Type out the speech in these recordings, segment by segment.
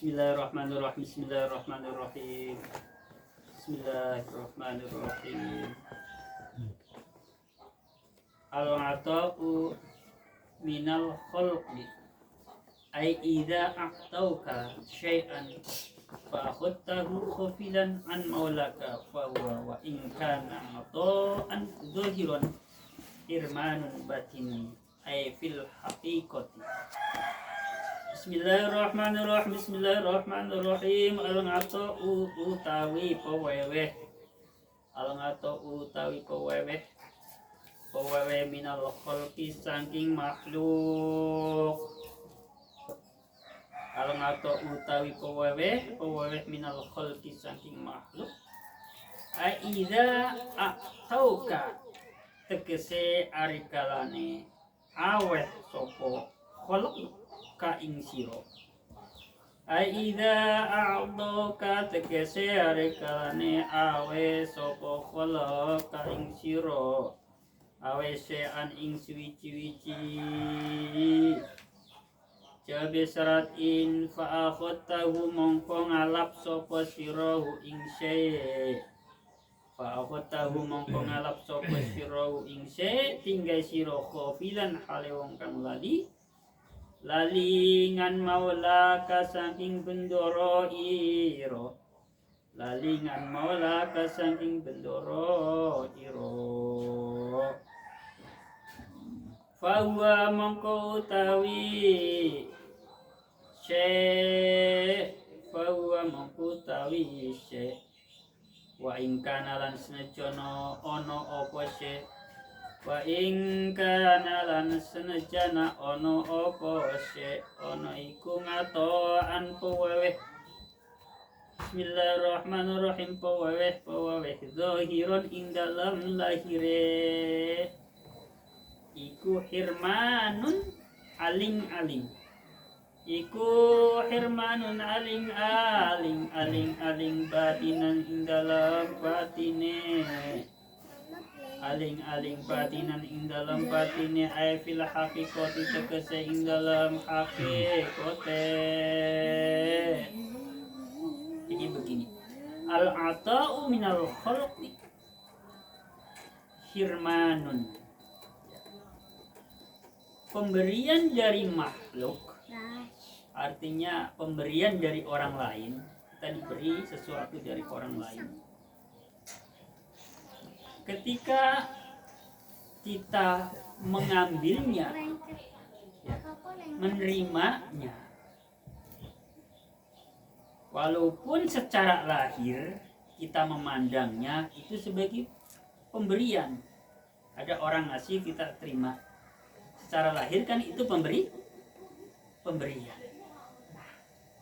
Bismillahirrahmanirrahim. Bismillahirrahmanirrahim. Bismillahirrahmanirrahim. Al-'ata'u minal khalqi ay idza a'tauka syai'an fa akhadtahu khafilan an maulaka fa huwa wa in kana 'ata'an zahiran irmanun batinun ay fil haqiqati. Bismillahirrahmanirrahim. Bismillahirrahmanirrahim. Al-'ata'u utawi paweweh. Al-'ata'u utawi paweweh. Paweweh minal khalqi saking makhluk. Al-'ata'u utawi paweweh. Paweweh minal khalqi saking makhluk. Aidza a'tauka tegese arikalane aweh sapa khalq ka ing sira. Aidza a'tauka tegese arikalane awe sapa khalq ka ing sira. Awe sean ing suwici-wici jabe serat in fa'akhatahu mongko ngalap sapa sirahu ing se fa'akhatahu mongko ngalap sapa sirahu ing se tinggal sira khafilan hale wong kang lali lalingan maula ka saking bendoro ira lalingan maula ka saking bendoro ira. Fahuwa mongko utawi syai' fahuwa mongko utawi syai' wa ing kana lan senejana ana apa syai' wa ing kana lan senejana ana apa syai' ana iku ngatoan paweweh. Bismillahirrahmanirrahim. Paweweh zahiron ing dalam lahire iku hirmanun aling-aling. Iku hirmanun aling-aling batinan ing dalam batine. Aling-aling batinan ing dalam batine ay fil haqiqati tegese ing dalam haqiqate. Jadi begini. Al-'ata'u minal khalqi hirmanun. Pemberian dari makhluk artinya pemberian dari orang lain. Kita diberi sesuatu dari orang lain. Ketika kita mengambilnya, menerimanya, walaupun secara lahir kita memandangnya itu sebagai pemberian. Ada orang ngasih, kita terima. Secara lahir kan itu pemberian.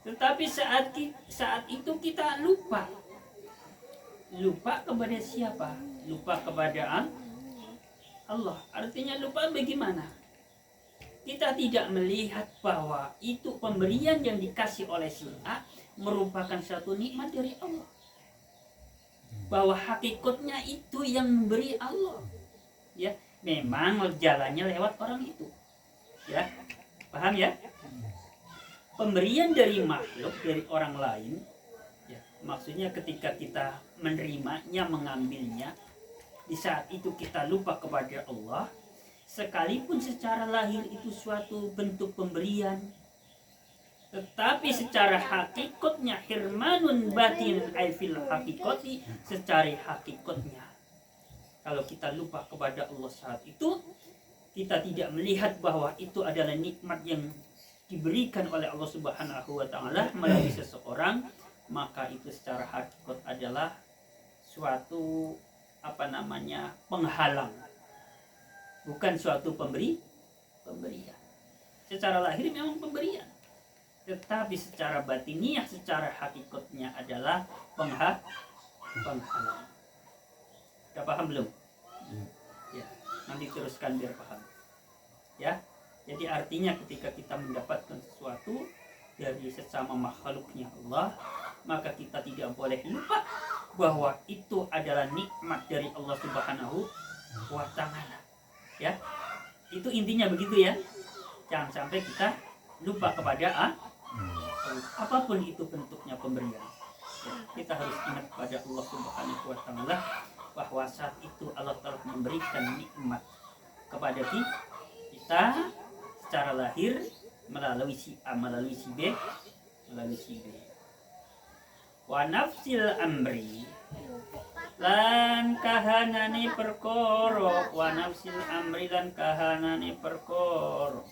Tetapi saat itu kita lupa kepada siapa? Lupa kepada Allah. Artinya lupa bagaimana? Kita tidak melihat bahwa itu pemberian yang dikasih oleh si A merupakan satu nikmat dari Allah. Bahwa hakikatnya itu yang memberi Allah. Ya. Memang jalannya lewat orang itu, ya, paham ya? Pemberian dari makhluk, dari orang lain, ya, maksudnya ketika kita menerimanya, mengambilnya, di saat itu kita lupa kepada Allah, sekalipun secara lahir itu suatu bentuk pemberian, tetapi secara hakikatnya hirmanun batin ay fil hakikati, secara hakikatnya. Kalau kita lupa kepada Allah saat itu, kita tidak melihat bahwa itu adalah nikmat yang diberikan oleh Allah Subhanahu wa taala melalui seseorang, maka itu secara hakikat adalah suatu penghalang. Bukan suatu pemberian. Secara lahir memang pemberian. Tetapi secara batiniah, secara hakikatnya adalah penghalang. Sudah paham belum? Ya, nanti teruskan biar paham. Ya, jadi artinya ketika kita mendapatkan sesuatu dari sesama makhluknya Allah, maka kita tidak boleh lupa bahwa itu adalah nikmat dari Allah Subhanahu wa taala. Ya. Itu intinya begitu ya. Jangan sampai kita lupa kepada Allah tersebut, apapun itu bentuknya pemberian. Ya, kita harus ingat pada Allah Subhanahu wa Ta'ala bahwa saat itu Allah telah memberikan nikmat kepada kita secara lahir melalui si A, melalui si B, melalui si B. Wa nafsil amri lan kahanane perkara, wa nafsil amri lan kahanane perkara,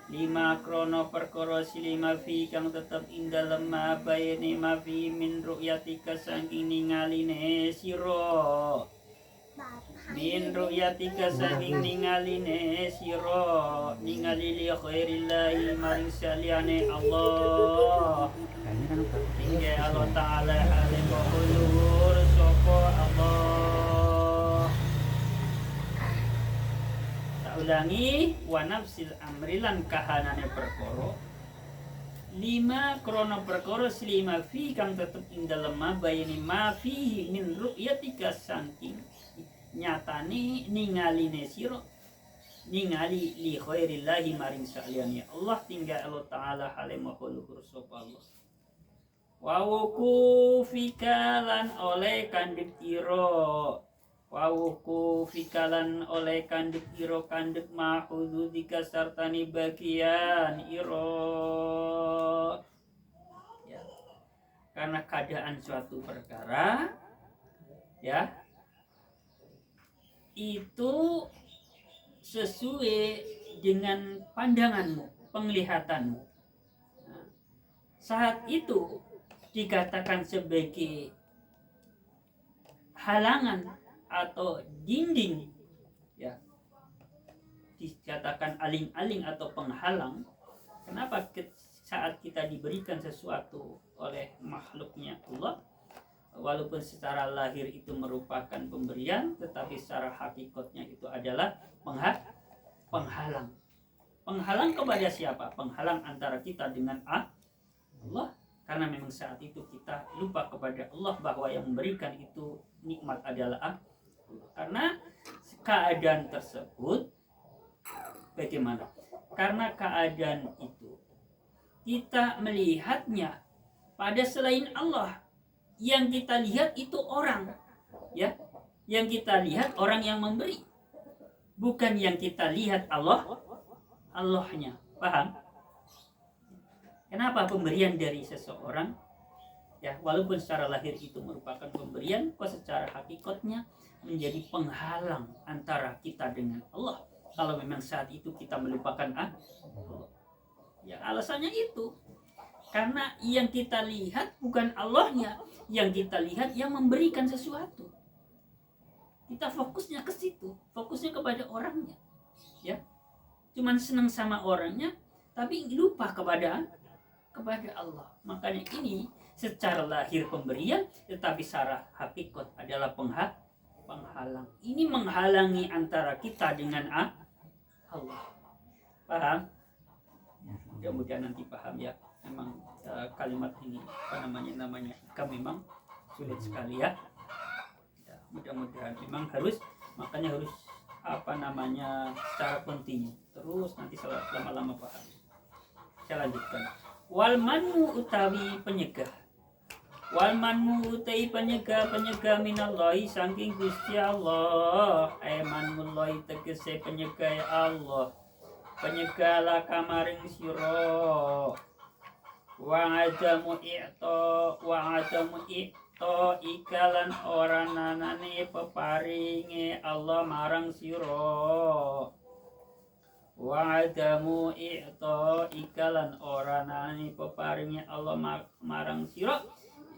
lima krono perkara silima fi kang tetep ing dalem mabayene mafi min ru'yatika saking ningaline sira, min ru'yatika saking ningaline sira, ningali li khairillahi maring saliyane Allah, hingga Allah Ta'ala alim wa khulur sapa Allah. Ulangi, wa nafsil amrilan kahanane perkara, lima krono perkara silima fi kang tetep ing dalem mabayani ma fihi min ru'yatika saking nyatane ningaline sira, ningali li khairillahi maring saliyane Allah, tinggal Allah Ta'ala halim wa khuluhur sapa Allah. Wa fikalan oleh kandhek ira, wawuku fikalan oleh kandek iro kandek mahududika sartani bagian iro, ya. Karena keadaan suatu perkara, ya, itu sesuai dengan pandanganmu, penglihatanmu. Nah, saat itu dikatakan sebagai halangan atau dinding, ya, dikatakan aling-aling atau penghalang. Kenapa saat kita diberikan sesuatu oleh makhluknya Allah, walaupun secara lahir itu merupakan pemberian, tetapi secara hakikatnya itu adalah penghalang. Penghalang kepada siapa? Penghalang antara kita dengan Allah. Karena memang saat itu kita lupa kepada Allah bahwa yang memberikan itu nikmat adalah Allah. Karena keadaan tersebut bagaimana? Karena keadaan itu kita melihatnya pada selain Allah. Yang kita lihat itu orang, ya. Yang kita lihat orang yang memberi. Bukan yang kita lihat Allahnya. Paham? Kenapa pemberian dari seseorang, ya, walaupun secara lahir itu merupakan pemberian, kok secara hakikatnya menjadi penghalang antara kita dengan Allah. Kalau memang saat itu kita melupakan Allah, ya alasannya itu karena yang kita lihat bukan Allahnya, yang kita lihat yang memberikan sesuatu. Kita fokusnya ke situ, fokusnya kepada orangnya, ya, cuman senang sama orangnya, tapi lupa kepada Allah. Makanya ini secara lahir pemberian, tetapi secara hakikat adalah penghalang. Ini menghalangi antara kita dengan Allah. Paham? Mudah-mudahan nanti paham, ya. Memang kalimat ini namanya memang sulit sekali, ya. Mudah-mudahan memang makanya harus secara kontinu. Terus nanti lama-lama paham. Saya lanjutkan. Wal manmu utawi penyegah, wal manmu utawi penyegah minallahi saking Gusti Allah. Manmullahi tegese penyegah Allah, penyegah laka maring sira. Wa adamu i'to ikalan ora nanane peparinge Allah marang sira. Wa adamu i'to ikalan ora nani peparinge Allah marang sira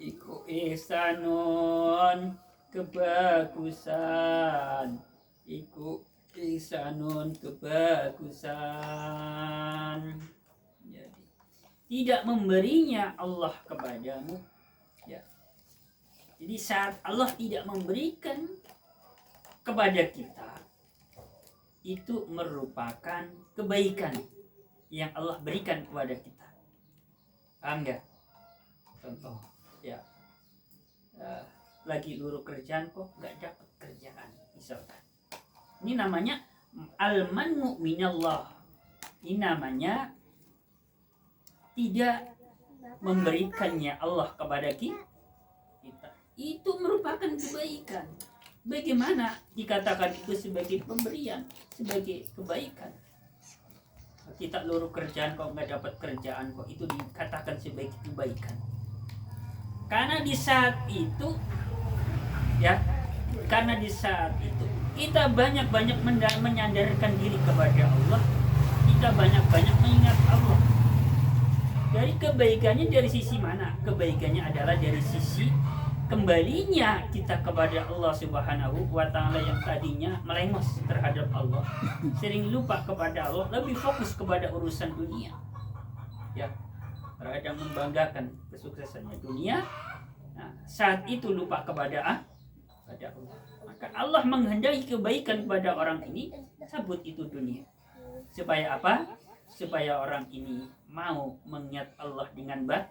iku ihsanun kebagusan, iku ihsanun kebagusan. Jadi tidak memberinya Allah kepadamu, ya. Jadi saat Allah tidak memberikan kepada kita, itu merupakan kebaikan yang Allah berikan kepada kita. Paham nggak? Contoh, ya, lagi luru kerjaan kok nggak dapat kerjaan, misalkan. Ini namanya al-manmu minallah. Ini namanya tidak memberikannya Allah kepada kita, itu merupakan kebaikan. Bagaimana dikatakan itu sebagai pemberian, sebagai kebaikan? Kita luru kerjaan kok nggak dapat kerjaan, kok itu dikatakan sebagai kebaikan? Karena di saat itu, ya, karena di saat itu kita banyak-banyak menyandarkan diri kepada Allah, kita banyak-banyak mengingat Allah. Dari kebaikannya dari sisi mana? Kebaikannya adalah dari sisi kembalinya kita kepada Allah Subhanahu wa Ta'ala, yang tadinya melengos terhadap Allah, sering lupa kepada Allah, lebih fokus kepada urusan dunia, ya, terhadap membanggakan kesuksesannya dunia. Nah, saat itu lupa kepada Allah. Maka Allah menghendaki kebaikan kepada orang ini, cabut itu dunia. Supaya apa? Supaya orang ini mau mengingat Allah dengan baik.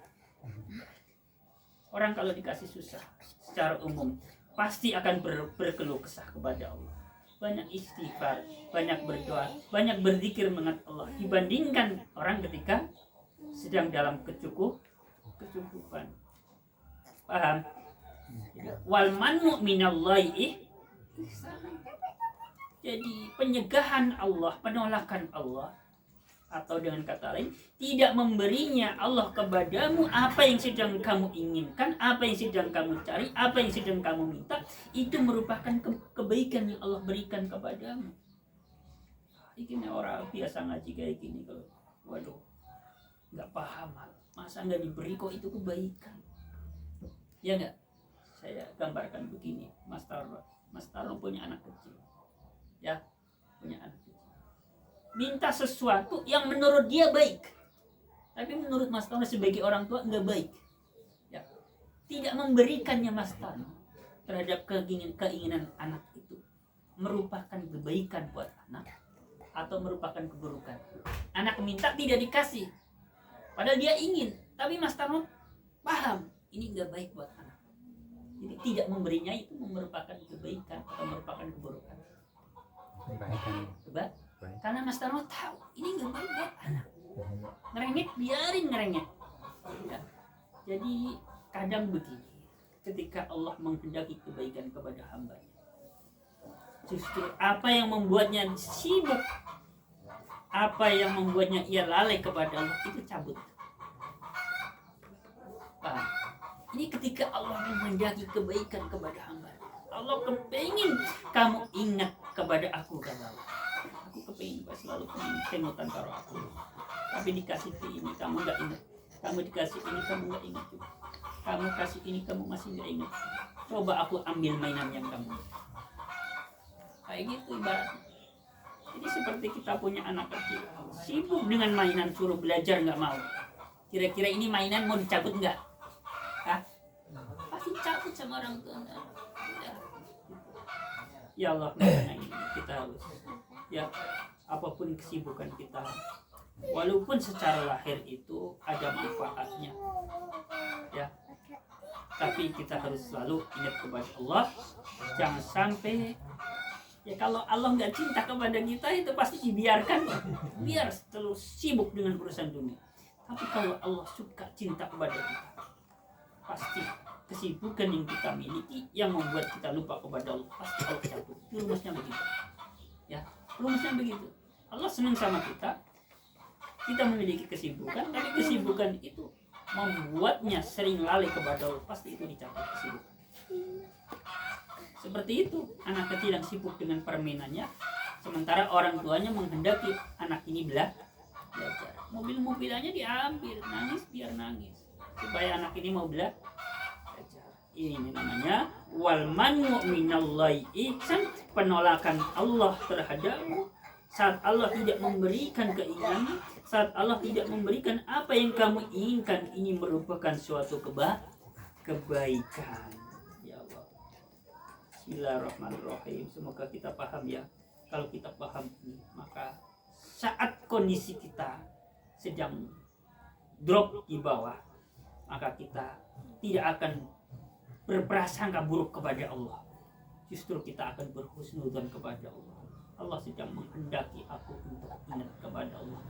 Orang kalau dikasih susah secara umum pasti akan berkeluh kesah kepada Allah. Banyak istighfar, banyak berdoa, banyak berzikir mengingat Allah, dibandingkan orang ketika sedang dalam kecukupan. Paham? Wal manmu minallahi. Jadi penyegahan Allah, penolakan Allah, atau dengan kata lain, tidak memberinya Allah kepadamu apa yang sedang kamu inginkan, apa yang sedang kamu cari, apa yang sedang kamu minta, itu merupakan kebaikan yang Allah berikan kepadamu. Ini orang biasa ngaji kayak gini, kalau waduh nggak paham, masa nggak diberi kok itu kebaikan, ya nggak? Saya gambarkan begini, Mas Tarno punya anak kecil, ya, punya anak kecil, minta sesuatu yang menurut dia baik, tapi menurut Mas Tarno sebagai orang tua nggak baik, ya, tidak memberikannya Mas Tarno terhadap keinginan anak itu merupakan kebaikan buat anak atau merupakan keburukan. Anak minta tidak dikasih, padahal dia ingin, tapi Mas Tarno paham ini nggak baik buat anak. Jadi tidak memberinya itu merupakan kebaikan atau merupakan keburukan? Kebaikan. Karena Mas Tarno tahu ini nggak baik buat anak. Ngerengek, biarin ngerengek. Ya. Jadi kadang begini, ketika Allah menghendaki kebaikan kepada hambanya, justru apa yang membuatnya sibuk, apa yang membuatnya ia lalai kepada Allah, itu cabut. Paham? Ini ketika Allah menghendaki kebaikan kepada hamba, Allah kepengin kamu ingat kepada aku, kata Allah. Aku kepengin selalu kengutan karo aku, tapi dikasih ini kamu nggak ingat, kamu dikasih ini kamu nggak ingat juga, kamu kasih ini kamu masih nggak ingat. Coba aku ambil mainan yang kamu. Kayak gitu ibaratnya. Jadi seperti kita punya anak kecil, sibuk dengan mainan, suruh belajar nggak mau. Kira-kira ini mainan mau dicabut nggak? Hah? Pasti cabut sama orang tua. Ya Allah, kita harus, ya, apapun kesibukan kita, walaupun secara lahir itu ada manfaatnya, ya, tapi kita harus selalu ingat kepada Allah. Jangan sampai, ya, kalau Allah nggak cinta kepada kita itu pasti dibiarkan, biar terus sibuk dengan urusan dunia. Tapi kalau Allah suka cinta kepada kita, pasti kesibukan yang kita miliki yang membuat kita lupa kepada Allah pasti Allah cabut. Itu rumusnya begitu, ya, rumusnya begitu. Allah senang sama kita, kita memiliki kesibukan, tapi kesibukan itu membuatnya sering lalai kepada Allah, pasti itu dicabut kesibukan. Seperti itu anak kecil yang sibuk dengan permainannya, sementara orang tuanya menghendaki anak ini belajar. Mobil-mobilannya diambil, nangis biar nangis, supaya anak ini mau belajar. Ini namanya wal man'u minallahi ihsan, penolakan Allah terhadapmu saat Allah tidak memberikan keinginan, saat Allah tidak memberikan apa yang kamu inginkan. Ini merupakan suatu kebaikan. Ya Allah. Bismillahirrahmanirrahim. Semoga kita paham, ya. Kalau kita paham ini, maka saat kondisi kita sedang drop di bawah, maka kita tidak akan berprasangka buruk kepada Allah. Justru kita akan berhusnudzon kepada Allah. Allah sedang menghendaki aku untuk ingat kepada Allah.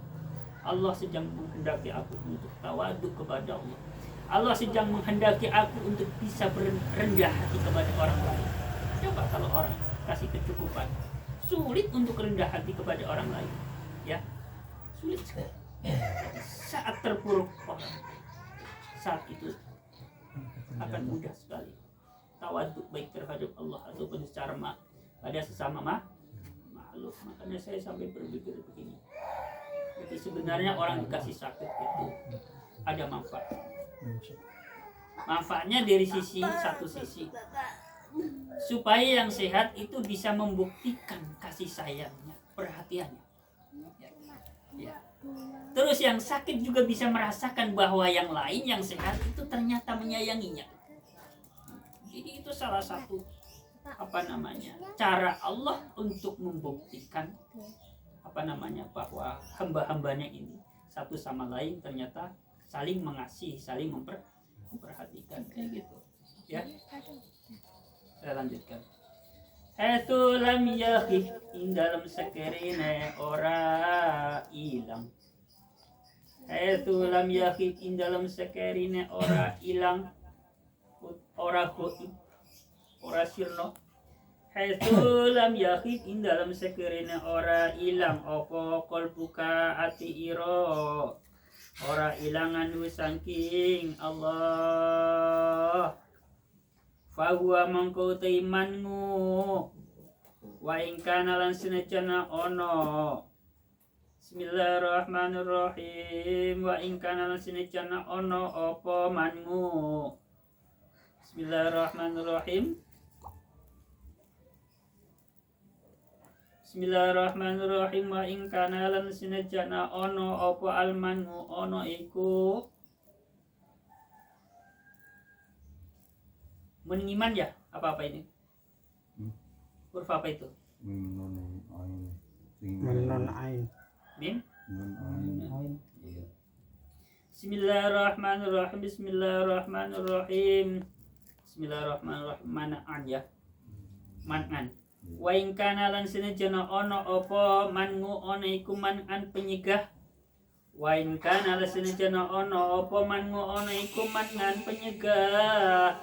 Allah sedang menghendaki aku untuk tawaduk kepada Allah. Allah sedang menghendaki aku untuk bisa berendah hati kepada orang lain. Coba kalau orang kasih kecukupan, sulit untuk rendah hati kepada orang lain, ya, sulit sekali. Saat terpuruk orang, saat itu akan mudah sekali tawaduk baik terhadap Allah ataupun secara pada sesama makhluk. Makanya saya sampai berpikir begini. Jadi sebenarnya orang dikasih sakit itu ada manfaat. Manfaatnya dari satu sisi supaya yang sehat itu bisa membuktikan kasih sayangnya, perhatiannya. Ya. Terus yang sakit juga bisa merasakan bahwa yang lain yang sehat itu ternyata menyayanginya. Jadi itu salah satu cara Allah untuk membuktikan bahwa hamba-hambanya ini satu sama lain ternyata saling mengasihi, saling memperhatikan, kayak gitu. Ya. Saya lanjutkan. Haitsu lam yakhif dalam sekirine ora ilang. Haitsu lam yakhif dalam sekirine ora ilang, ora goib, ora sirno. Haitsu lam yakhif dalam sekirine ora ilang apa qalbuka ati ira, ora ilangan saking Allah. Fahuwa mangko taimanmu wa in kana lan senajana ono. Bismillahirrahmanirrahim. Wa in kana lan senajana ono apa manmu. Bismillahirrahmanirrahim. Bismillahirrahmanirrahim. Wa in kana lan senajana ono apa almanmu ono iku mengiman ya? Apa ini? Huruf apa itu? Nun ain. Nun ain. Mim? Nun ain. Bismillahirrahmanirrahim. Bismillahirrahmanirrahim. Bismillahirrahmanirrahim. Man'an ya. Man'an. Wa in kana lan senajana ono apa manmu ono iku man'an penyegah. Wa in kana lasenajana ono apa manmu ono iku man'an penyegah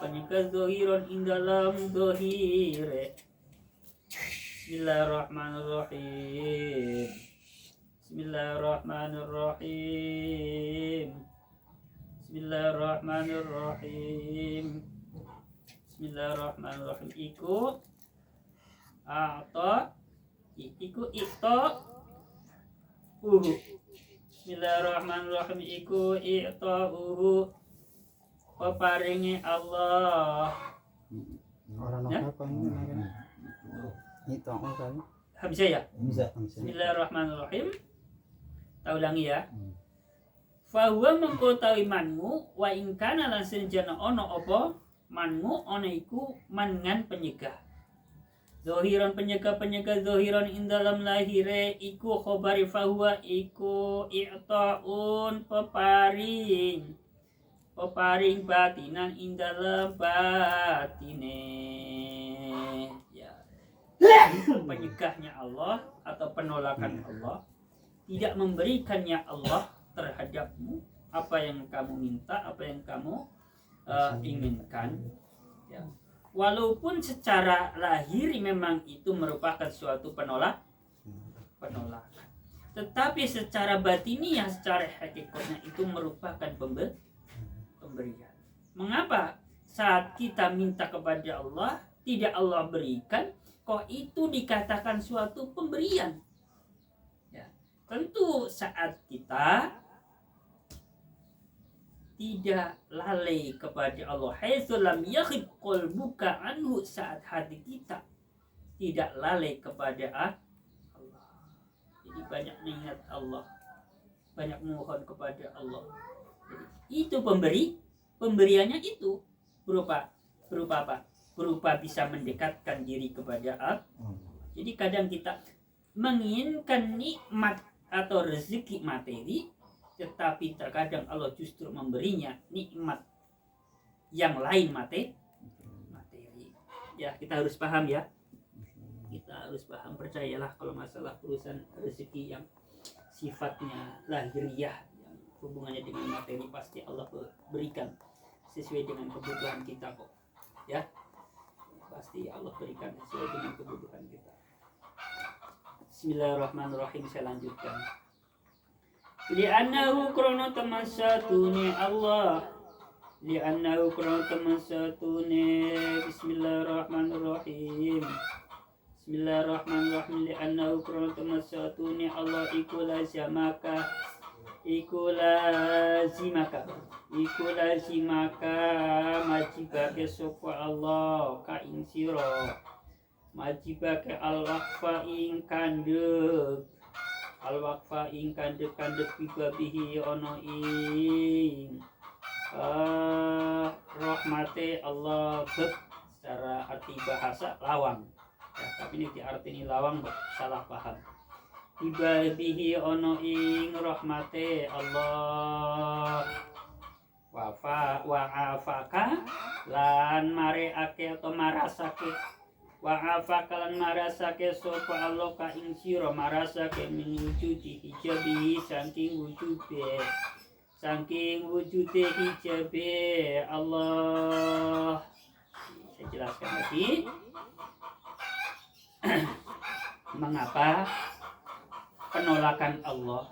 zahiron ing dalam zahire. Bismillahirrahmanirrahim. Bismillahirrahmanirrahim. Bismillahirrahmanirrahim. Bismillahirrahmanirrahim. Iku Bismillahirrahmanirrahim. Iku i'ta'uhu peparingi Allah. Orang Ya? apa ini? Itu kan? Bisa ya? Bisa. Bismillahirrahmanirrahim. Tak ulangi ya. Fahuwa mengkotawi manmu wa in kana lan senjana ono apa manmu ono iku mangan penyegah. Zohiron penyegah zohiron ing dalam lahire iku khobari fahuwa iku i'ta'un peparing batinan ing dalam batine. Ya. Penyegahnya Allah atau penolakan Allah, tidak memberikannya Allah terhadapmu apa yang kamu minta, apa yang kamu inginkan. Ya. Walaupun secara lahir memang itu merupakan suatu penolakan, tetapi secara batiniah, secara hakikatnya itu merupakan pemberian. Mengapa saat kita minta kepada Allah tidak Allah berikan, kok itu dikatakan suatu pemberian? Ya, tentu saat kita tidak lalai kepada Allah, haitsu lam yakhib qalbuka anhu, saat hati kita tidak lalai kepada Allah. Jadi banyak mengingat Allah, banyak mohon kepada Allah. Jadi, itu pemberiannya itu berupa apa? Berupa bisa mendekatkan diri kepada Allah. Jadi kadang kita menginginkan nikmat atau rezeki materi, tetapi terkadang Allah justru memberinya nikmat yang lain materi. Ya, kita harus paham ya. Kita harus paham, percayalah kalau masalah urusan rezeki yang sifatnya lahiriah yang hubungannya dengan materi, pasti Allah berikan sesuai dengan kebutuhan kita kok, ya. Pasti Allah berikan sesuai dengan kebutuhan kita. Bismillahirrahmanirrahim, saya lanjutkan. Li'annahu krono tamassatuni Allah, li'annahu krono tamassatuni. Bismillahirrahmanirrahim. Bismillahirrahmanirrahim. Li'annahu krono tamassatuni Allah iku lazimaka majibake sapa Allah ka ing sira, majibake al-waqfa ing kandhek, al-waqfa ing kandhek bibabihi ana ing rahmate Allah. Secara arti bahasa lawang ya, tapi ini diartini lawang, salah paham. Bibabihi ono ing rahmate Allah, wa'afaka lan mareake atau marasake, wa'afaka lan marasake sapa Allah ka ing sira, marasake minwujudi hijabi saking wujude hijabe Allah. Saya jelaskan lagi mengapa penolakan Allah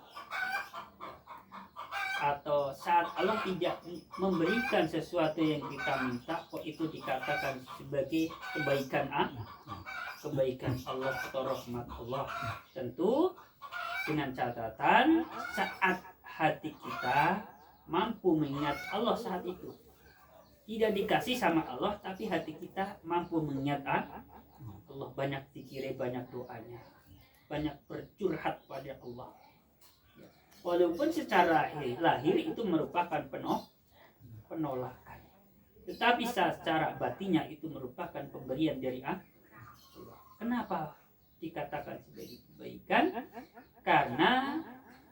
atau saat Allah tidak memberikan sesuatu yang kita minta, kok itu dikatakan sebagai kebaikan Allah atau rahmat Allah. Tentu dengan catatan saat hati kita mampu mengingat Allah saat itu. Tidak dikasih sama Allah, tapi hati kita mampu mengingat Allah, banyak zikirnya, banyak doanya, banyak bercurhat pada Allah. Walaupun secara lahir itu merupakan penolakan, tetapi secara batinnya itu merupakan pemberian dari Allah. Kenapa dikatakan sebagai kebaikan? Karena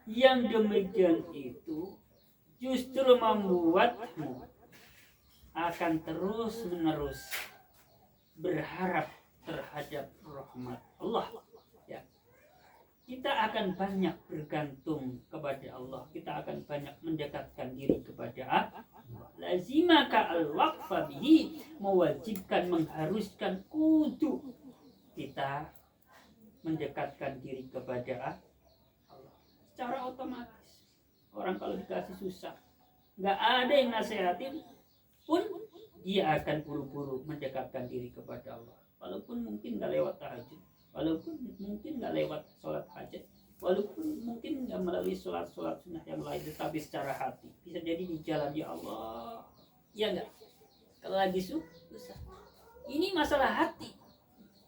yang demikian itu justru membuatmu akan terus-menerus berharap terhadap rahmat Allah. Ya. Kita akan banyak bergantung kepada Allah. Kita akan banyak mendekatkan diri kepada Allah. Lazimaka al-waqfa bihi, mewajibkan, mengharuskan, kudu kita mendekatkan diri kepada Allah. Secara otomatis. Orang kalau dikasih susah, nggak ada yang nasihatin pun dia akan buru-buru mendekatkan diri kepada Allah. Walaupun mungkin nggak lewat tahajud, walaupun mungkin nggak lewat sholat hajat, walaupun mungkin nggak melalui sholat sunnah yang lain, tetapi secara hati bisa jadi di jalan, ya Allah, ya nggak? Kalau lagi susah, ini masalah hati,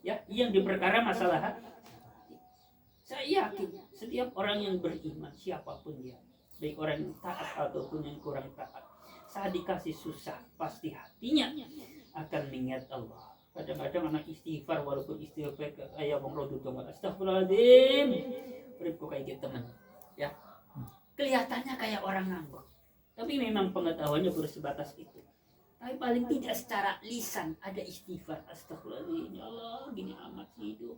ya, yang diperkara masalah hati. Saya yakin setiap orang yang beriman, siapapun dia, baik orang yang taat ataupun yang kurang taat, saat dikasih susah pasti hatinya akan mengingat Allah. Kadang-kadang anak istighfar, walaupun istighfar kayak bang rodu dong, astagfirullahaladzim, berikut kayak gitu teman, ya, kelihatannya kayak orang ngambek, tapi memang pengetahuannya baru sebatas itu. Tapi paling tidak secara lisan ada istighfar, astagfirullahaladzim, ya Allah gini amat sih hidup,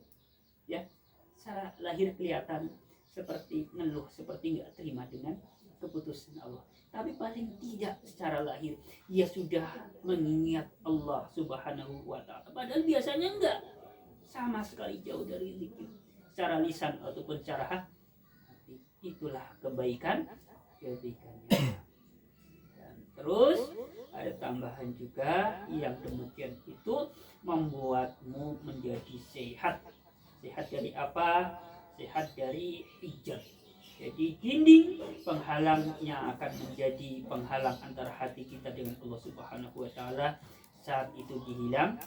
ya. Secara lahir kelihatan seperti ngeluh, seperti nggak terima dengan keputusan Allah. Tapi paling tidak secara lahir dia sudah mengingat Allah Subhanahu wa ta'ala. Padahal biasanya enggak, sama sekali jauh dari zikir secara lisan ataupun secara hati. Itulah kebaikannya. Dan terus ada tambahan juga yang demikian itu membuatmu menjadi sehat. Sehat dari apa? Sehat dari hijab. Jadi dinding penghalangnya akan menjadi penghalang antara hati kita dengan Allah Subhanahu wa ta'ala saat itu dihilangkan.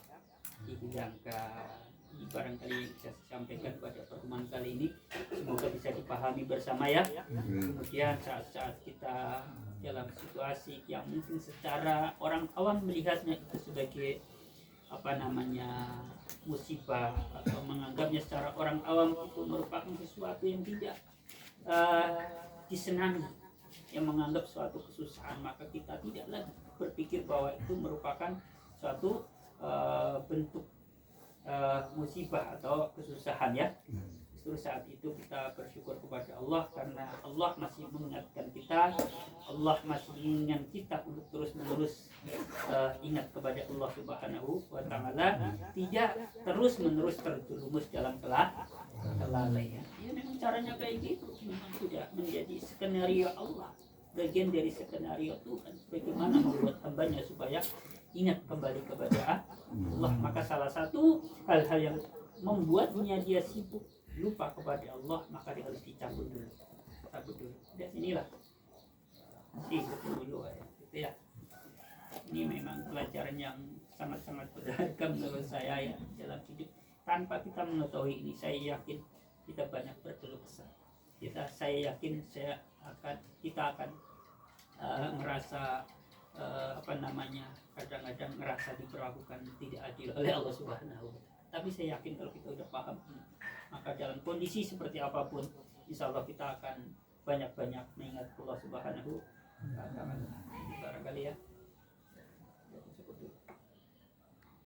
Barangkali yang bisa saya sampaikan pada pertemuan kali ini semoga bisa dipahami bersama, ya. Kemudian saat-saat kita dalam situasi yang mungkin secara orang awam melihatnya itu sebagai musibah, atau menganggapnya secara orang awam itu merupakan sesuatu yang tidak disenangi, yang menganggap suatu kesusahan, maka kita tidak lagi berpikir bahwa itu merupakan suatu bentuk musibah atau kesusahan, ya. terus saat itu kita bersyukur kepada Allah karena Allah masih mengingatkan kita, Allah masih menginginkan kita untuk terus menerus ingat kepada Allah Subhanahu wa Ta'ala, tidak terus menerus terjerumus dalam kelalaian. Ya memang caranya kayak gitu, memang sudah menjadi skenario Allah, bagian dari skenario Tuhan bagaimana membuat hambanya supaya ingat kembali kepada Allah. Maka salah satu hal-hal yang membuatnya dia sibuk lupa kepada Allah, maka dia harus dicabut dulu. Dan inilah dulu ya, gitu ya. Ini memang pelajaran yang sangat-sangat berharga menurut saya ya dalam hidup. Tanpa kita mengetahui ini, saya yakin kita banyak berkeluh kesah. Saya yakin kita akan merasa kadang-kadang merasa diperlakukan tidak adil oleh Allah Subhanahu wa Ta'ala. Tapi saya yakin kalau kita udah paham, maka dalam kondisi seperti apapun, insya Allah kita akan banyak-banyak mengingat Allah Subhanahu wa Ta'ala. Barangkali ya.